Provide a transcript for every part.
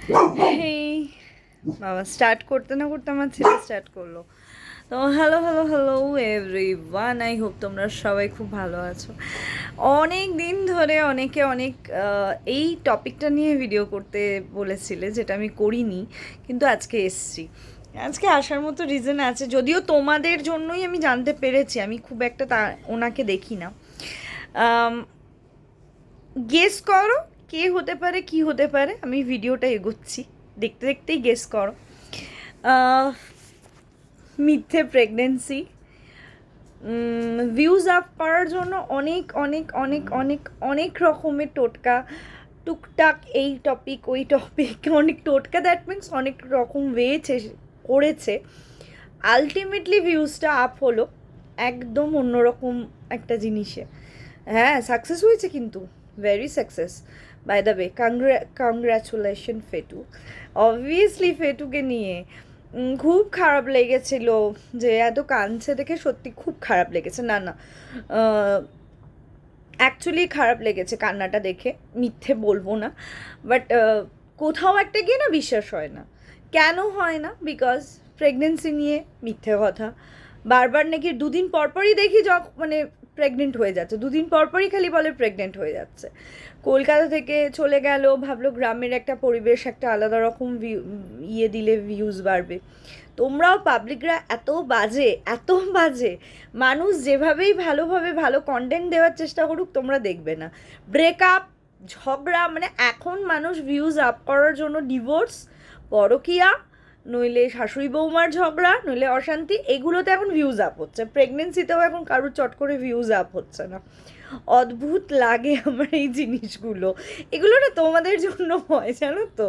এই বাবা স্টার্ট করতে না করতে আমার ছেলে স্টার্ট করলো। তো hello hello hello everyone, I hope তোমরা সবাই খুব ভালো আছো। অনেক দিন ধরে অনেকে অনেক এই টপিকটা নিয়ে ভিডিও করতে বলেছিলে, যেটা আমি করিনি, কিন্তু আজকে এসছি। আজকে আসার মতো রিজন আছে, যদিও তোমাদের জন্যই আমি জানতে পেরেছি। আমি খুব একটা ওনাকে দেখি না। গেস করো কে হতে পারে, কি হতে পারে। আমি ভিডিওটা এগোচ্ছি, দেখতে দেখতেই গেস করো। মিথ্যে প্রেগনেন্সি, ভিউজ আপ করার জন্য অনেক অনেক অনেক অনেক অনেক রকমের টোটকা, টুকটাক এই টপিক ওই টপিক, অনেক টোটকা, দ্যাট মিনস অনেক রকম ওয়েছে করেছে। আলটিমেটলি ভিউজটা আপ হলো একদম অন্যরকম একটা জিনিসে। হ্যাঁ, সাকসেস হয়েছে, কিন্তু very success. By the way, congratulation Fetu. Obviously ফেটুকে নিয়ে খুব খারাপ লেগেছিল, যে এত কাঁদছে দেখে সত্যি খুব খারাপ লেগেছে। না না, অ্যাকচুয়ালি খারাপ লেগেছে কান্নাটা দেখে, মিথ্যে বলবো না। বাট কোথাও একটা গিয়ে না বিশ্বাস হয় না। কেন হয় না? বিকজ প্রেগনেন্সি নিয়ে মিথ্যে কথা বারবার, নাকি দুদিন পরপরই দেখি মানে প্রেগনেন্ট হয়ে যাচ্ছে, দুদিন পরপরই খালি বলে প্রেগনেন্ট হয়ে যাচ্ছে। কলকাতা থেকে চলে গেল, ভাবলো গ্রামের একটা পরিবেশ, একটা আলাদা রকম ইয়ে দিলে ভিউজ বাড়বে। তোমরাও পাবলিকরা এত বাজে, এত বাজে। মানুষ যেভাবেই ভালোভাবে ভালো কন্টেন্ট দেওয়ার চেষ্টা করুক, তোমরা দেখবে না। ব্রেকআপ, ঝগড়া, মানে এখন মানুষ ভিউজ আপ করার জন্য ডিভোর্স, পরকিয়া, নইলে শাশুড়ি বৌমার ঝগড়া, নইলে অশান্তি, এগুলোতে এখন ভিউজ আপ হচ্ছে। প্রেগনেন্সিতেও এখন কারুর চট করে ভিউজ আপ হচ্ছে না। অদ্ভুত লাগে আমার এই জিনিসগুলো। এগুলো না তোমাদের জন্য হয়, জানো তো।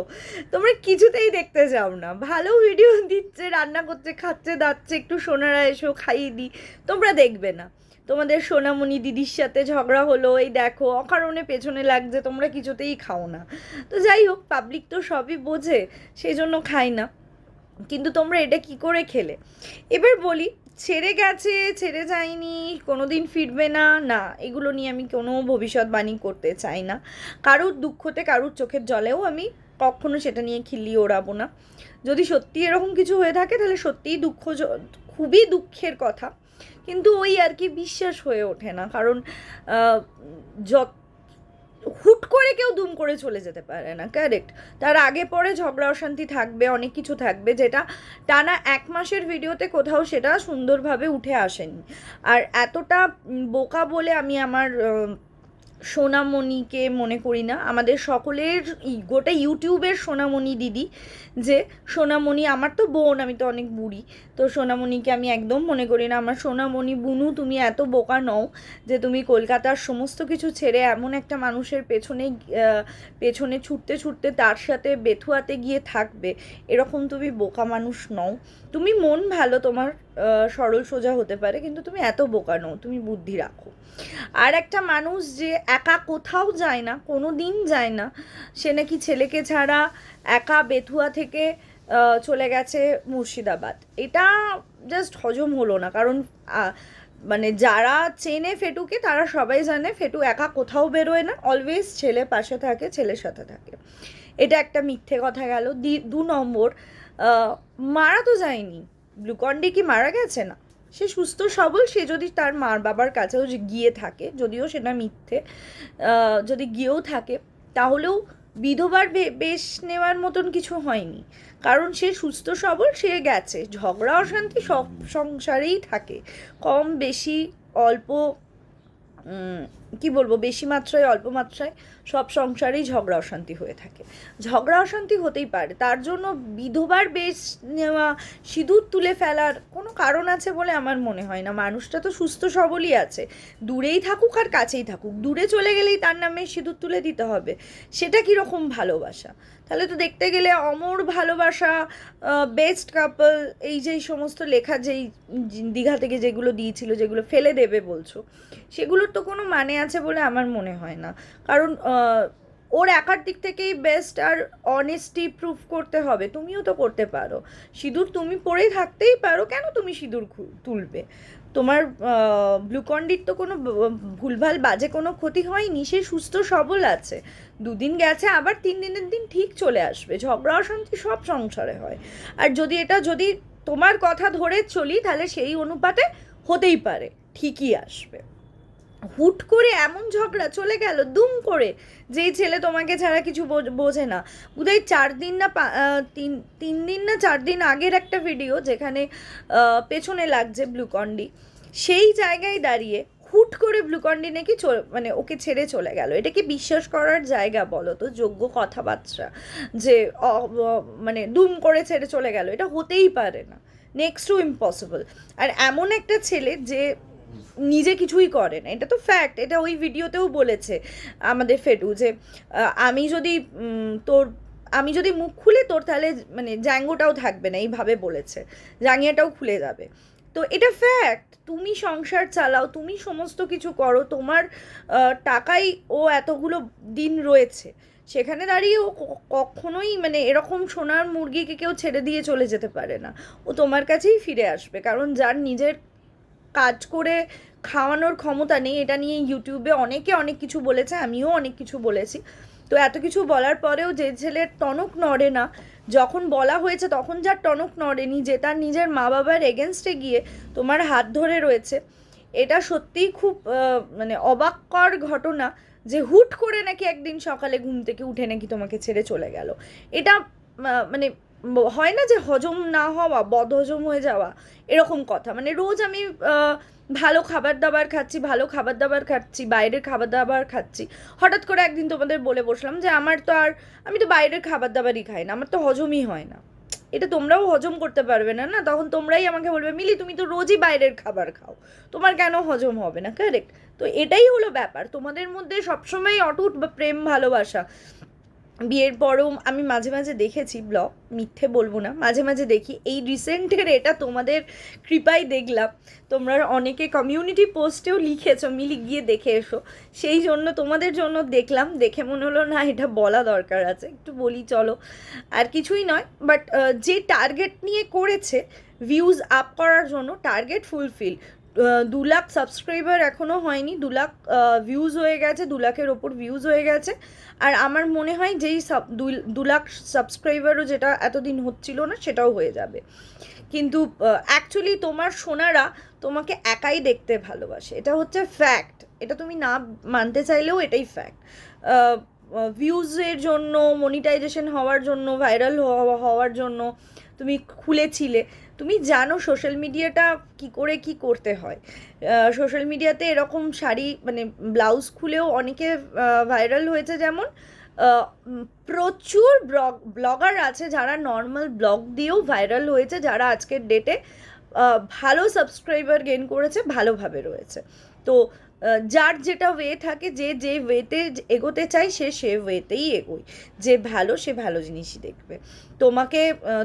তোমরা কিছুতেই দেখতে যাও না। ভালো ভিডিও দিচ্ছে, রান্না করছে, খাচ্ছে দাচ্ছে, একটু সোনারা এসো খাইয়ে দিই, তোমরা দেখবে না। তোমাদের সোনামণি দিদির সাথে ঝগড়া হলো, এই দেখো অকারণে পেছনে লাগছে, তোমরা কিছুতেই খাও না। তো যাই হোক, পাবলিক তো সবই বোঝে, সেই জন্য খাই না। কিন্তু তোমরা এটা কি করে খেলে? এবার বলি, ছেড়ে গেছে, ছেড়ে যায়নি, কোনো দিন ফিরবে না, না, এগুলো নিয়ে আমি কোনো ভবিষ্যৎবাণী করতে চাই না। কারুর দুঃখতে, কারুর চোখের জলেও আমি কখনো সেটা নিয়ে খিল্লি ওড়াবো না। যদি সত্যি এরকম কিছু হয়ে থাকে, তাহলে সত্যিই খুবই দুঃখের কথা। কিন্তু ওই আর কি, বিশ্বাস হয়ে ওঠে না। কারণ যত হুট করে কেউ দুম করে চলে যেতে পারে না, কারেক্ট। তার আগে পরে ঝগড়া অশান্তি থাকবে, অনেক কিছু থাকবে, যেটা টানা 1 মাসের ভিডিওতে কোথাও সেটা সুন্দরভাবে উঠে আসেনি। আর এতটা বোকা বলে আমি আমার সোনামণিকে মনে করি না। আমাদের সকলের গোটা ইউটিউবের সোনামণি দিদি, যে সোনামণি আমার তো বোন, আমি তো অনেক বুড়ি, তো সোনামণিকে আমি একদম মনে করি না। আমার সোনামণি বুনু, তুমি এত বোকা নও যে তুমি কলকাতার সমস্ত কিছু ছেড়ে এমন একটা মানুষের পেছনে পেছনে ছুটতে ছুটতে তার সাথে বেথুয়াতে গিয়ে থাকবে। এরকম তুমি বোকা মানুষ নও। তুমি মন ভালো, তোমার সরল সোজা হতে পারে, কিন্তু তুমি এত বোকা নও, তুমি বুদ্ধি রাখো। আর একটা মানুষ যে একা কোথাও যায় না, কোনো দিন যায় না, সে নাকি ছেলেকে ছাড়া একা বেথুয়া থেকে চলে গেছে মুর্শিদাবাদ, এটা জাস্ট হজম হলো না। কারণ মানে যারা চেনে ফেটুকে, তারা সবাই জানে ফেটু একা কোথাও বেরোয় না, অলওয়েজ ছেলে পাশে থাকে, ছেলের সাথে থাকে। এটা একটা মিথ্যে কথা গেল। 2 নম্বর, মারা তো যায়নি। গ্লুকন্ডি কি মারা গেছে? না, সে সুস্থ সবল। সে যদি তার মার বাবার কাছেও গিয়ে থাকে, যদিও সেটা মিথ্যে, যদি গিয়েও থাকে, তাহলেও বিধবার বেশ নেওয়ার মতন কিছু হয়নি। কারণ সে সুস্থ সবল, সে গেছে। ঝগড়া অশান্তি সব সংসারেই থাকে, কম বেশি, অল্প, কি বলবো, বেশি মাত্রায় অল্প মাত্রায় সব সংসারেই ঝগড়া অশান্তি হয়ে থাকে। ঝগড়া অশান্তি হতেই পারে, তার জন্য বিধবার বেশ নেওয়া, সিঁদুর তুলে ফেলার কোনো কারণ আছে বলে আমার মনে হয় না। মানুষটা তো সুস্থ সবলই আছে, দূরেই থাকুক আর কাছেই থাকুক, দূরে চলে গেলেই তার নামে সিঁদুর তুলে দিতে হবে? সেটা কীরকম ভালোবাসা? তাহলে তো দেখতে গেলে অমর ভালোবাসা, বেস্ট কাপল, এই যেই সমস্ত লেখা, যেই দীঘা থেকে যেগুলো দিয়েছিল, যেগুলো ফেলে দেবে বলছো, সেগুলোর তো কোনো মানে আছে বলে আমার মনে হয় না। কারণ ওর একার দিক থেকেই বেস্ট, আর অনেস্টি প্রুফ করতে হবে, তুমিও তো করতে পারো। সিঁদুর তুমি পরেই থাকতেই পারো, কেন তুমি সিঁদুর তুলবে? তোমার গ্লুকন্ডির তো কোনো ভুলভাল বাজে কোনো ক্ষতি হয়নি, সে সুস্থ সবল আছে, 2 দিন গেছে, আবার 3 দিনের দিন ঠিক চলে আসবে। ঝগড়া অশান্তি সব সংসারে হয়। আর যদি তোমার কথা ধরে চলি তাহলে সেই অনুপাতে হতেই পারে ঠিকই আসবে। হুট করে এমন ঝগড়া চলে গেল দুম করে, যেই ছেলে তোমাকে ছাড়া কিছু বোঝে না। বোধহয় 4 দিন না 3 দিন না 4 দিন আগের একটা ভিডিও, যেখানে পেছনে লাগছে গ্লুকন্ডি, সেই জায়গায় দাঁড়িয়ে হুট করে গ্লুকন্ডি নাকি মানে ওকে ছেড়ে চলে গেল। এটা কি বিশ্বাস করার জায়গা বলো তো? যোগ্য কথাবার্তা যে মানে দুম করে ছেড়ে চলে গেল, এটা হতেই পারে না, নেক্সট টু ইম্পসিবল। আর এমন একটা ছেলে যে নিজে কিছুই করে না, এটা তো ফ্যাক্ট। এটা ওই ভিডিওতেও বলেছে আমাদের ফেটু যে আমি যদি মুখ খুলে তোর তাহলে মানে জ্যাঙ্গোটাও থাকবে না, এইভাবে বলেছে, জাঙ্গিয়াটাও খুলে যাবে। তো এটা ফ্যাক্ট। তুমি সংসার চালাও, তুমি সমস্ত কিছু করো, তোমার টাকাই ও এতগুলো দিন রয়েছে, সেখানে দাঁড়িয়ে ও কখনোই মানে এরকম সোনার মুরগিকে কেউ ছেড়ে দিয়ে চলে যেতে পারে না। ও তোমার কাছেই ফিরে আসবে, কারণ যার নিজের কাজ করে খাওয়ানোর ক্ষমতা নেই, এটা নিয়ে ইউটিউবে অনেকে অনেক কিছু বলেছে, আমিও অনেক কিছু বলেছি। তো এত কিছু বলার পরেও যে ছেলের টনক নড়ে না, যখন বলা হয়েছে তখন যার টনক নড়েনি, যে তার নিজের মা বাবার এগেনস্টে গিয়ে তোমার হাত ধরে রয়েছে, এটা সত্যিই খুব মানে অবাককর ঘটনা। যে হুট করে নাকি একদিন সকালে ঘুম থেকে উঠে নাকি তোমাকে ছেড়ে চলে গেল। এটা মানে হয় না যে হজম না হওয়া, বদহজম হয়ে যাওয়া, এরকম কথা। মানে রোজ আমি ভালো খাবার দাবার খাচ্ছি, বাইরের খাবার দাবার খাচ্ছি, হঠাৎ করে একদিন তোমাদের বলে বসলাম যে আমি তো বাইরের খাবার দাবারই খাই না, আমার তো হজমই হয় না। এটা তোমরাও হজম করতে পারবে না, না? তখন তোমরাই আমাকে বলবে, মিলি তুমি তো রোজই বাইরের খাবার খাও, তোমার কেন হজম হবে না? কারেক্ট। তো এটাই হলো ব্যাপার, তোমাদের মধ্যে সবসময় অটুট বা প্রেম ভালোবাসা। বিয়ের পরেও আমি মাঝে মাঝে দেখেছি ব্লগ, মিথ্যে বলবো না, মাঝে মাঝে দেখি। এই রিসেন্টের এটা তোমাদের কৃপাই দেখলাম, তোমরা অনেকে কমিউনিটি পোস্টেও লিখেছো মিলি গিয়ে দেখে এসো, সেই জন্য তোমাদের জন্য দেখলাম, দেখে মনে হলো না এটা বলা দরকার আছে, একটু বলি চলো। আর কিছুই নয়, বাট যে টার্গেট নিয়ে করেছে ভিউজ আপ করার জন্য, টার্গেট ফুলফিল। 2 লাখ সাবস্ক্রাইবার এখনও হয়নি, 2 লাখ ভিউজ হয়ে গেছে, 2 লাখের ওপর ভিউজ হয়ে গেছে। আর আমার মনে হয় যেই 2 লাখ সাবস্ক্রাইবারও যেটা এতদিন হচ্ছিল না, সেটাও হয়ে যাবে। কিন্তু অ্যাকচুয়ালি তোমার সোনারা তোমাকে একাই দেখতে ভালোবাসে, এটা হচ্ছে ফ্যাক্ট। এটা তুমি না মানতে চাইলেও এটাই ফ্যাক্ট। ভিউজের জন্য, মনিটাইজেশন হওয়ার জন্য, ভাইরাল হওয়ার জন্য তুমি খুলেছিলে। তুমি জানো সোশ্যাল মিডিয়াটা কি করে কি করতে হয়। সোশ্যাল মিডিয়াতে এরকম শাড়ি মানে ব্লাউজ খুলেও অনেকে ভাইরাল হয়েছে, যেমন প্রচুর ব্লগার আছে যারা নর্মাল ব্লগ দিয়েও ভাইরাল হয়েছে, যারা আজকের ডেটে ভালো সাবস্ক্রাইবার গেইন করেছে, ভালোভাবে রয়েছে। তো যার যেটা ওয়ে থাকে, যে ওয়েতে এগোতে চাই সে ওয়েতেই এগোয়, যে ভালো সে ভালো জিনিসই দেখবে।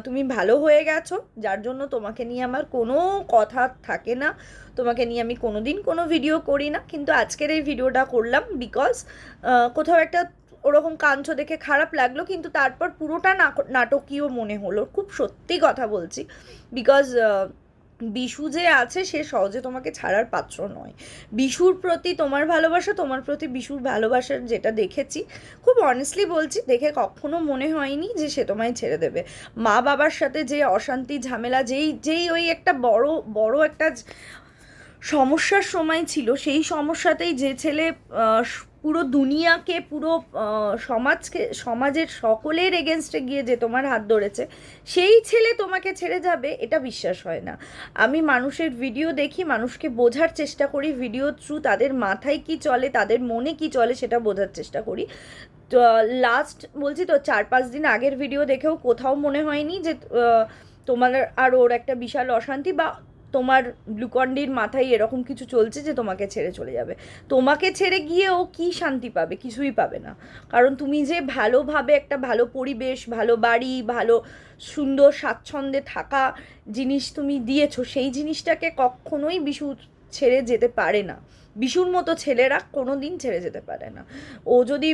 তুমি ভালো হয়ে গেছো, যার জন্য তোমাকে নিয়ে আমার কোনো কথা থাকে না, তোমাকে নিয়ে আমি কোনোদিন কোনো ভিডিও করি না। কিন্তু আজকের এই ভিডিওটা করলাম বিকজ কোথাও একটা ওরকম কাঞ্চ দেখে খারাপ লাগলো, কিন্তু তারপর পুরোটা নাটকীয় মনে হলো, খুব সত্যি কথা বলছি। বিকজ বিশু যে আছে সে সহজে তোমাকে ছাড়ার পাত্র নয়। বিশুর প্রতি তোমার ভালোবাসা, তোমার প্রতি বিশুর ভালোবাসার যেটা দেখেছি, খুব অনেস্টলি বলছি, দেখে কখনো মনে হয়নি যে সে তোমায় ছেড়ে দেবে। মা বাবার সাথে যে অশান্তি ঝামেলা, যেই ওই একটা বড় একটা সমস্যার সময় ছিল, সেই সমস্যাতেই যে ছেলে পুরো দুনিয়াকে, পুরো সমাজের সকলের এগেনস্টে গিয়ে যে তোমার হাত ধরেছে, সেই ছেলে তোমাকে ছেড়ে যাবে, এটা বিশ্বাস হয় না। আমি মানুষের ভিডিও দেখি, মানুষকে বোঝার চেষ্টা করি, ভিডিও থ্রু তাদের মাথায় কি চলে, তাদের মনে কি চলে, সেটা বোঝার চেষ্টা করি। তো লাস্ট বলছি তো 4-5 দিন আগের ভিডিও দেখেও কোথাও মনে হয়নি যে তোমার আর ওর একটা বিশাল অশান্তি, বা তোমার গ্লুকন্ডির মাথায় এরকম কিছু চলছে যে তোমাকে ছেড়ে চলে যাবে। তোমাকে ছেড়ে গিয়ে ও কী শান্তি পাবে? কিছুই পাবে না। কারণ তুমি যে ভালোভাবে একটা ভালো পরিবেশ, ভালো বাড়ি, ভালো সুন্দর স্বাচ্ছন্দ্যে থাকা জিনিস তুমি দিয়েছো, সেই জিনিসটাকে কখনোই বিশু ছেড়ে যেতে পারে না। বিশুর মতো ছেলেরা কোনো দিন ছেড়ে যেতে পারে না। ও যদি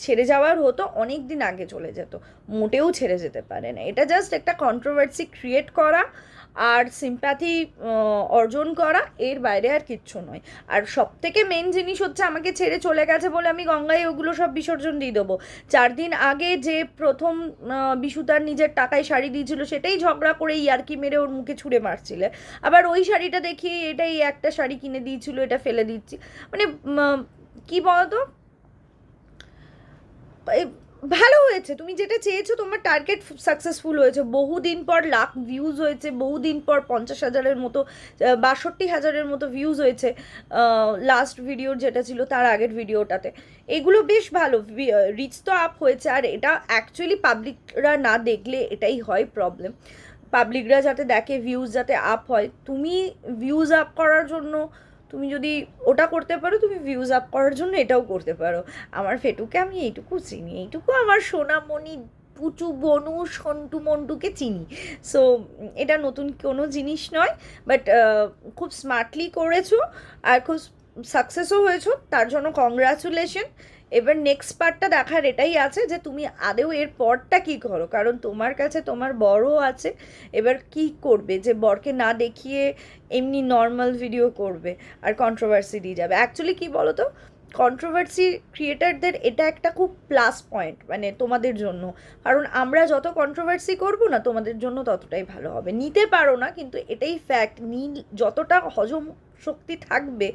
ছেড়ে যাওয়ার হতো অনেক দিন আগে চলে যেত, মোটেও ছেড়ে যেতে পারে না। এটা জাস্ট একটা কন্ট্রোভার্সি ক্রিয়েট করা আর সিম্প্যাথি অর্জন করা, এর বাইরে আর কিচ্ছু নয়। আর সব থেকে মেন জিনিস হচ্ছে আমাকে ছেড়ে চলে গেছে বলে আমি গঙ্গায় ওগুলো সব বিসর্জন দিয়ে দেবো। 4 দিন আগে যে প্রথম বিশু তার নিজের টাকায় শাড়ি দিয়েছিল সেটাই ঝগড়া করে ইয়ার্কি মেরে ওর মুখে ছুঁড়ে মারছিলে, আবার ওই শাড়িটা দেখিয়ে এটাই একটা শাড়ি কিনে দিয়েছিল এটা ফেলে দিচ্ছি, মানে কি বলতো, ভালো হয়েছে, তুমি যেটা চেয়েছো তোমার টার্গেট সাকসেসফুল হয়েছে। বহুদিন পর লাখ ভিউজ হয়েছে, বহুদিন পর 50,000-এর মতো 62,000-এর মতো ভিউজ হয়েছে লাস্ট ভিডিওর যেটা ছিল তার আগের ভিডিওটাতে। এগুলো বেশ ভালো, রিচ তো আপ হয়েছে। আর এটা অ্যাকচুয়ালি পাবলিকরা না দেখলে এটাই হয় প্রবলেম, পাবলিকরা যাতে দেখে, ভিউজ যাতে আপ হয়। তুমি ভিউজ আপ করার জন্য তুমি যদি ওটা করতে পারো, তুমি ভিউজ আপ করার জন্য এটাও করতে পারো। আমার ফেটুকে আমি এইটুকু চিনি, এইটুকু আমার সোনামণি পুচু বনু সন্টু মন্টুকে চিনি। সো এটা নতুন কোনো জিনিস নয়, বাট খুব স্মার্টলি করেছো আর খুব সাকসেসও হয়েছো, তার জন্য কংগ্রাচুলেশন। এবার নেক্সট পার্টটা দেখার এটাই আছে যে তুমি আদেও এর পরটা কী করো, কারণ তোমার কাছে তোমার বরও আছে। এবার কি করবে যে বরকে না দেখিয়ে এমনি নর্মাল ভিডিও করবে আর কন্ট্রোভার্সি দিয়ে যাবে। অ্যাকচুয়ালি কী বলো তো, কন্ট্রোভার্সি ক্রিয়েটারদের এটা একটা খুব প্লাস পয়েন্ট মানে তোমাদের জন্য, কারণ আমরা যত কন্ট্রোভার্সি করব না তোমাদের জন্য ততটাই ভালো হবে। নিতে পারো না কিন্তু এটাই ফ্যাক্ট, যতটা হজম শক্তি থাকবে,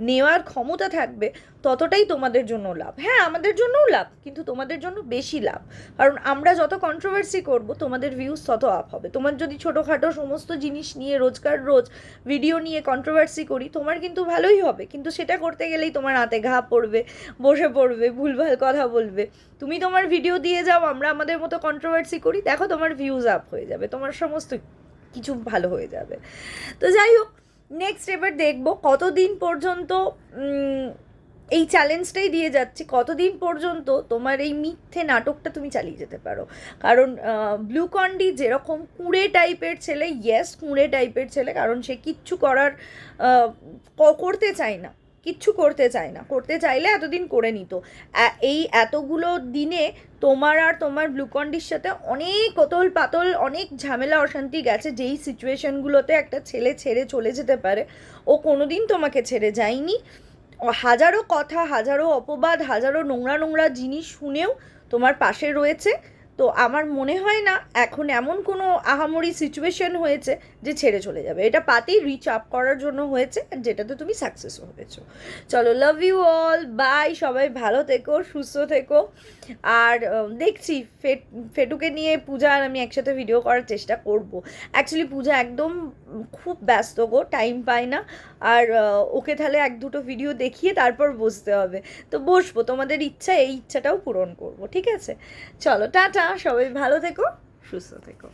নেওয়ার ক্ষমতা থাকবে, ততটাই তোমাদের জন্য লাভ। হ্যাঁ আমাদের জন্যও লাভ, কিন্তু তোমাদের জন্য বেশি লাভ, কারণ আমরা যত কন্ট্রোভার্সি করব তোমাদের ভিউজ তত আপ হবে। তোমার যদি ছোটোখাটো সমস্ত জিনিস নিয়ে রোজকার রোজ ভিডিও নিয়ে কন্ট্রোভার্সি করি, তোমার কিন্তু ভালোই হবে, কিন্তু সেটা করতে গেলেই তোমার হাতে ঘা পড়বে, বসে পড়বে, ভুলভাল কথা বলবে। তুমি তোমার ভিডিও দিয়ে যাও, আমরা আমাদের মতো কন্ট্রোভার্সি করি, দেখো তোমার ভিউজ আপ হয়ে যাবে, তোমার সমস্ত কিছু ভালো হয়ে যাবে। তো যাই হোক, নেক্সট এবার দেখবো কতদিন পর্যন্ত এই চ্যালেঞ্জটাই দিয়ে যাচ্ছি, কতদিন পর্যন্ত তোমার এই মিথ্যে নাটকটা তুমি চালিয়ে যেতে পারো। কারণ গ্লুকন্ডি যেরকম কুঁড়ে টাইপের ছেলে, ইয়েস কুঁড়ে টাইপের ছেলে, কারণ সে কিচ্ছু করার করতে চায় না, কিচ্ছু করতে চায় না, করতে চাইলে এতদিন করে নিত। এই এতগুলো দিনে তোমার আর তোমার গ্লুকন্ডির সাথে অনেক কোতল পাতল, অনেক ঝামেলা অশান্তি গেছে, যেই সিচুয়েশনগুলোতে একটা ছেলে ছেড়ে চলে যেতে পারে, ও কোনোদিন তোমাকে ছেড়ে যায়নি। হাজারো কথা, হাজারো অপবাদ, হাজারো নোংরা নোংরা জিনিস শুনেও তোমার পাশে রয়েছে। তো আমার মনে হয় না এখন এমন কোনো আহামরি সিচুয়েশন হয়েছে যে ছেড়ে চলে যাবে। এটা পাতি রিচ আপ করার জন্য হয়েছে, যেটাতে তুমি সাকসেসও হয়েছো। চলো, লাভ ইউ অল, বাই। সবাই ভালো থেকো, সুস্থ থেকো। আর দেখছি ফেটুকে নিয়ে পূজা আর আমি একসাথে ভিডিও করার চেষ্টা করব। অ্যাকচুয়ালি পূজা একদম খুব ব্যস্ত গো, টাইম পায় না। আর ওকে তাহলে 1-2 ভিডিও দেখিয়ে তারপর বসতে হবে। তো বসবো, তোমাদের ইচ্ছা, এই ইচ্ছাটাও পূরণ করব, ঠিক আছে? চলো টাটা, সবাই ভালো থেকো, সুস্থ থেকো।